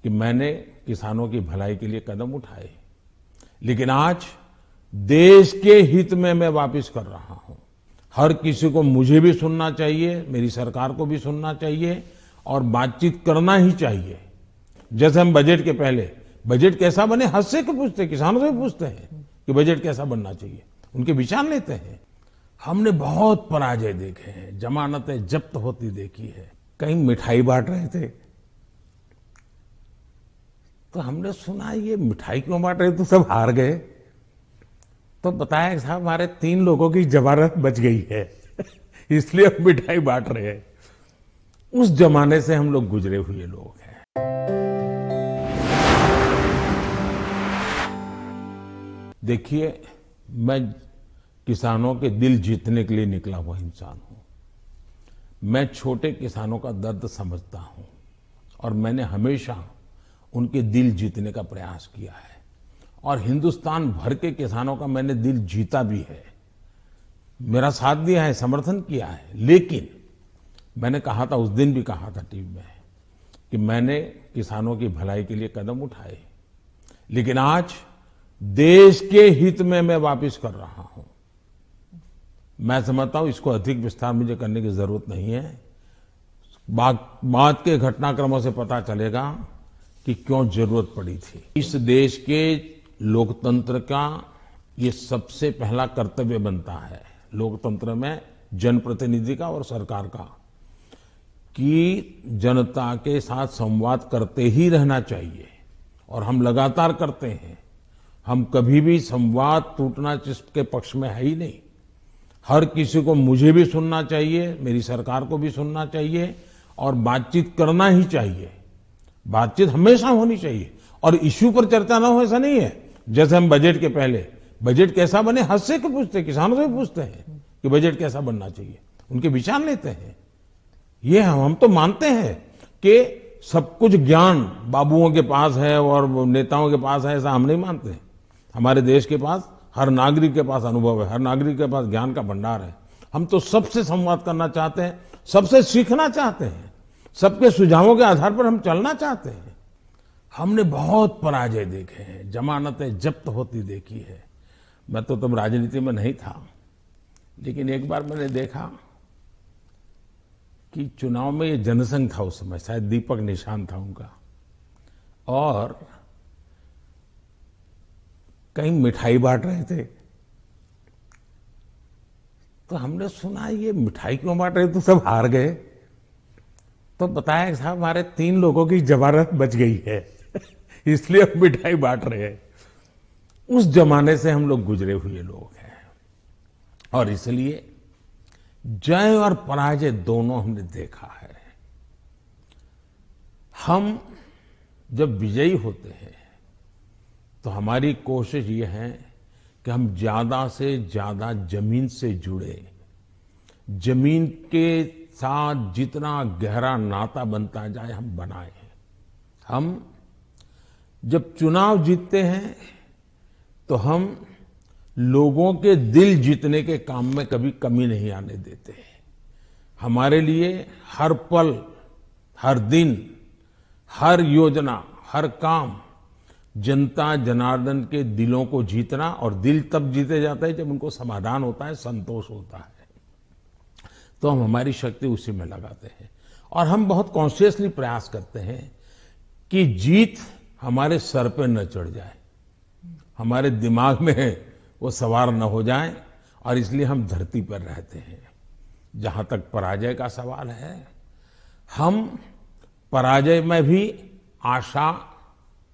कि मैंने किसानों की भलाई के लिए कदम उठाए, लेकिन आज देश के हित में मैं वापस कर रहा हूं। हर किसी को मुझे भी सुनना चाहिए, मेरी सरकार को भी सुनना चाहिए और बातचीत करना ही चाहिए। जैसे हम बजट के पहले बजट कैसा बने हद से क्यों पूछते, किसानों से पूछते हैं कि बजट कैसा बनना चाहिए, उनके विचार लेते हैं। हमने बहुत पराजय देखे हैं, जमानतें जब्त होती देखी है। कहीं मिठाई बांट रहे थे तो हमने सुना ये मिठाई क्यों बांट रहे, तो सब हार गए। तो बताया साहब हमारे 3 लोगों की जमानत बच गई है इसलिए हम मिठाई बांट रहे हैं। उस जमाने से हम लोग गुजरे हुए लोग हैं। देखिए, मैं किसानों के दिल जीतने के लिए निकला हुआ इंसान हूं। मैं छोटे किसानों का दर्द समझता हूं और मैंने हमेशा उनके दिल जीतने का प्रयास किया है और हिंदुस्तान भर के किसानों का मैंने दिल जीता भी है, मेरा साथ दिया है, समर्थन किया है। लेकिन मैंने कहा था, उस दिन भी कहा था टीवी में, कि मैंने किसानों की भलाई के लिए कदम उठाए, लेकिन आज देश के हित में मैं वापस कर रहा हूं। मैं समझता हूं इसको अधिक विस्तार मुझे करने की जरूरत नहीं है। बाद के घटनाक्रमों से पता चलेगा कि क्यों जरूरत पड़ी थी। इस देश के लोकतंत्र का ये सबसे पहला कर्तव्य बनता है, लोकतंत्र में जनप्रतिनिधि का और सरकार का, कि जनता के साथ संवाद करते ही रहना चाहिए और हम लगातार करते हैं। हम कभी भी संवाद टूटना जिसके पक्ष में है ही नहीं। हर किसी को मुझे भी सुनना चाहिए, मेरी सरकार को भी सुनना चाहिए और बातचीत करना ही चाहिए। बातचीत हमेशा होनी चाहिए और इश्यू पर चर्चा ना हो ऐसा नहीं है। जैसे हम बजट के पहले बजट कैसा बने हद से क्यों पूछते, किसानों से पूछते हैं कि बजट कैसा बनना चाहिए, उनके विचार लेते हैं। ये हम तो मानते हैं कि सब कुछ ज्ञान बाबुओं के पास है और नेताओं के पास है, ऐसा हम नहीं मानते। हमारे देश के पास, हर नागरिक के पास अनुभव है, हर नागरिक के पास ज्ञान का भंडार है। हम तो सबसे संवाद करना चाहते हैं, सबसे सीखना चाहते हैं, सबके सुझावों के आधार पर हम चलना चाहते हैं। हमने बहुत पराजय देखे हैं, जमानतें जब्त होती देखी है। मैं तो तब राजनीति में नहीं था, लेकिन एक बार मैंने देखा कि चुनाव में ये जनसंघ था, उस समय शायद दीपक निशान था उनका, और कहीं मिठाई बांट रहे थे तो हमने सुना ये मिठाई क्यों बांट रहे, तो सब हार गए। तो बताया साहब हमारे 3 लोगों की जमानत बच गई है इसलिए हम मिठाई बांट रहे हैं। उस जमाने से हम लोग गुजरे हुए लोग हैं और इसलिए जय और पराजय दोनों हमने देखा है। हम जब विजयी होते हैं तो हमारी कोशिश ये है कि हम ज्यादा से ज्यादा जमीन से जुड़े, जमीन के साथ जितना गहरा नाता बनता जाए हम बनाए। हम जब चुनाव जीतते हैं तो हम लोगों के दिल जीतने के काम में कभी कमी नहीं आने देते। हमारे लिए हर पल, हर दिन, हर योजना, हर काम जनता जनार्दन के दिलों को जीतना, और दिल तब जीते जाते हैं जब उनको समाधान होता है, संतोष होता है। तो हम हमारी शक्ति उसी में लगाते हैं और हम बहुत कॉन्शियसली प्रयास करते हैं कि जीत हमारे सर पे न चढ़ जाए, हमारे दिमाग में वो सवार न हो जाए, और इसलिए हम धरती पर रहते हैं। जहां तक पराजय का सवाल है, हम पराजय में भी आशा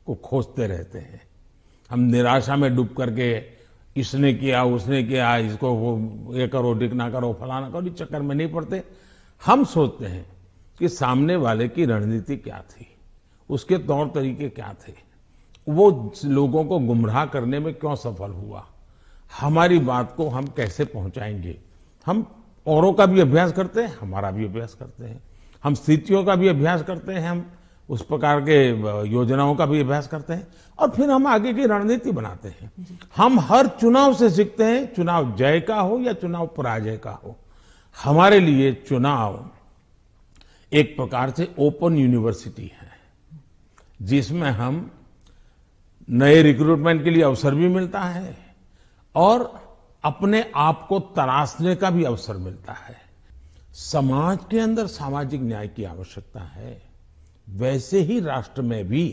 को खोजते रहते हैं। हम निराशा में डूब करके इसने किया, उसने किया, इसको वो ये करो, डिकना करो, फलाना करो, इस चक्कर में नहीं पड़ते। हम सोचते हैं कि सामने वाले की रणनीति क्या थी, उसके तौर तरीके क्या थे, वो लोगों को गुमराह करने में क्यों सफल हुआ, हमारी बात को हम कैसे पहुंचाएंगे। हम औरों का भी अभ्यास करते हैं, हमारा भी अभ्यास करते हैं। हम स्थितियों का भी अभ्यास करते हैं, हम उस प्रकार के योजनाओं का भी अभ्यास करते हैं और फिर हम आगे की रणनीति बनाते हैं। हम हर चुनाव से सीखते हैं, चुनाव जय का हो या चुनाव पराजय का हो। हमारे लिए चुनाव एक प्रकार से ओपन यूनिवर्सिटी है, जिसमें हम नए रिक्रूटमेंट के लिए अवसर भी मिलता है और अपने आप को तराशने का भी अवसर मिलता है। समाज के अंदर सामाजिक न्याय की आवश्यकता है, वैसे ही राष्ट्र में भी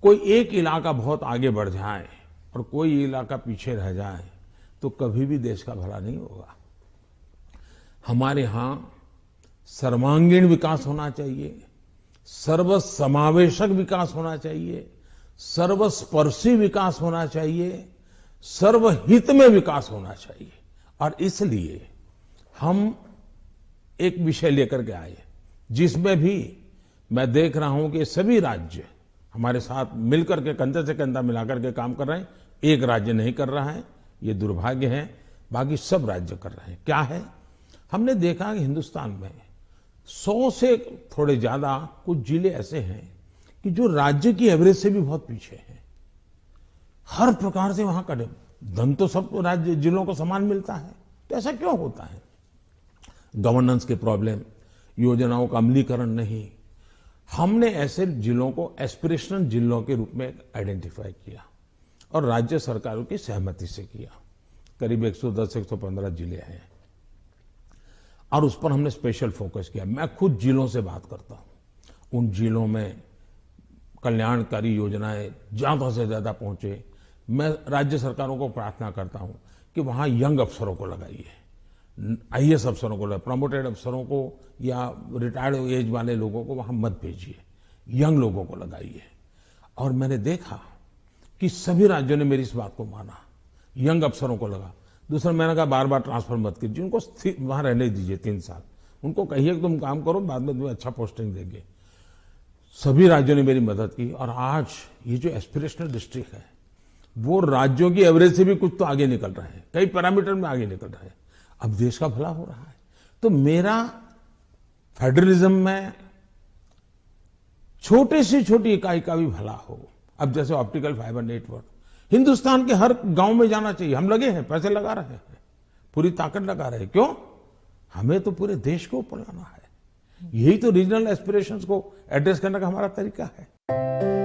कोई एक इलाका बहुत आगे बढ़ जाए और कोई इलाका पीछे रह जाए तो कभी भी देश का भला नहीं होगा। हमारे यहां सर्वांगीण विकास होना चाहिए, सर्वसमावेशक विकास होना चाहिए, सर्वस्पर्शी विकास होना चाहिए, सर्वहित में विकास होना चाहिए। और इसलिए हम एक विषय लेकर के आए जिसमें भी मैं देख रहा हूं कि सभी राज्य हमारे साथ मिलकर के कंधे से कंधा मिलाकर के काम कर रहे हैं। एक राज्य नहीं कर रहा है, ये दुर्भाग्य है, बाकी सब राज्य कर रहे हैं। क्या है? हमने देखा कि हिंदुस्तान में 100 से थोड़े ज्यादा कुछ जिले ऐसे हैं कि जो राज्य की एवरेज से भी बहुत पीछे हैं। हर प्रकार से वहां का धन तो सब राज्य जिलों को समान मिलता है, तो ऐसा क्यों होता है? गवर्नेंस के प्रॉब्लम, योजनाओं का अमलीकरण नहीं। हमने ऐसे जिलों को एस्पिरेशनल जिलों के रूप में आइडेंटिफाई किया और राज्य सरकारों की सहमति से किया। करीब 110-115 जिले हैं और उस पर हमने स्पेशल फोकस किया। मैं खुद जिलों से बात करता हूं, उन जिलों में कल्याणकारी योजनाएं ज्यादा से ज्यादा पहुंचे। मैं राज्य सरकारों को प्रार्थना करता हूं कि वहां यंग अफसरों को लगाइए, आईएएस अफसरों को, प्रमोटेड अफसरों को या रिटायर्ड एज वाले लोगों को वहां मत भेजिए, यंग लोगों को लगाइए। और मैंने देखा कि सभी राज्यों ने मेरी इस बात को माना, यंग अफसरों को लगा। दूसरा, मैंने कहा बार बार ट्रांसफर मत कीजिए, उनको वहां रहने दीजिए 3 साल, उनको कहिए कि तुम काम करो, बाद में तुम्हें अच्छा पोस्टिंग देंगे। सभी राज्यों ने मेरी मदद की और आज ये जो एस्पिरेशनल डिस्ट्रिक्ट है वो राज्यों की एवरेज से भी कुछ तो आगे निकल रहे हैं, कई पैरामीटर में आगे निकल रहे हैं। अब देश का भला हो रहा है। तो मेरा फेडरलिज्म में छोटे से छोटी इकाई का भी भला हो। अब जैसे ऑप्टिकल फाइबर नेटवर्क हिंदुस्तान के हर गांव में जाना चाहिए। हम लगे हैं, पैसे लगा रहे हैं, पूरी ताकत लगा रहे हैं। क्यों? हमें तो पूरे देश को ऊपर लाना है। यही तो रीजनल एस्पिरेशंस को एड्रेस करने का हमारा तरीका है।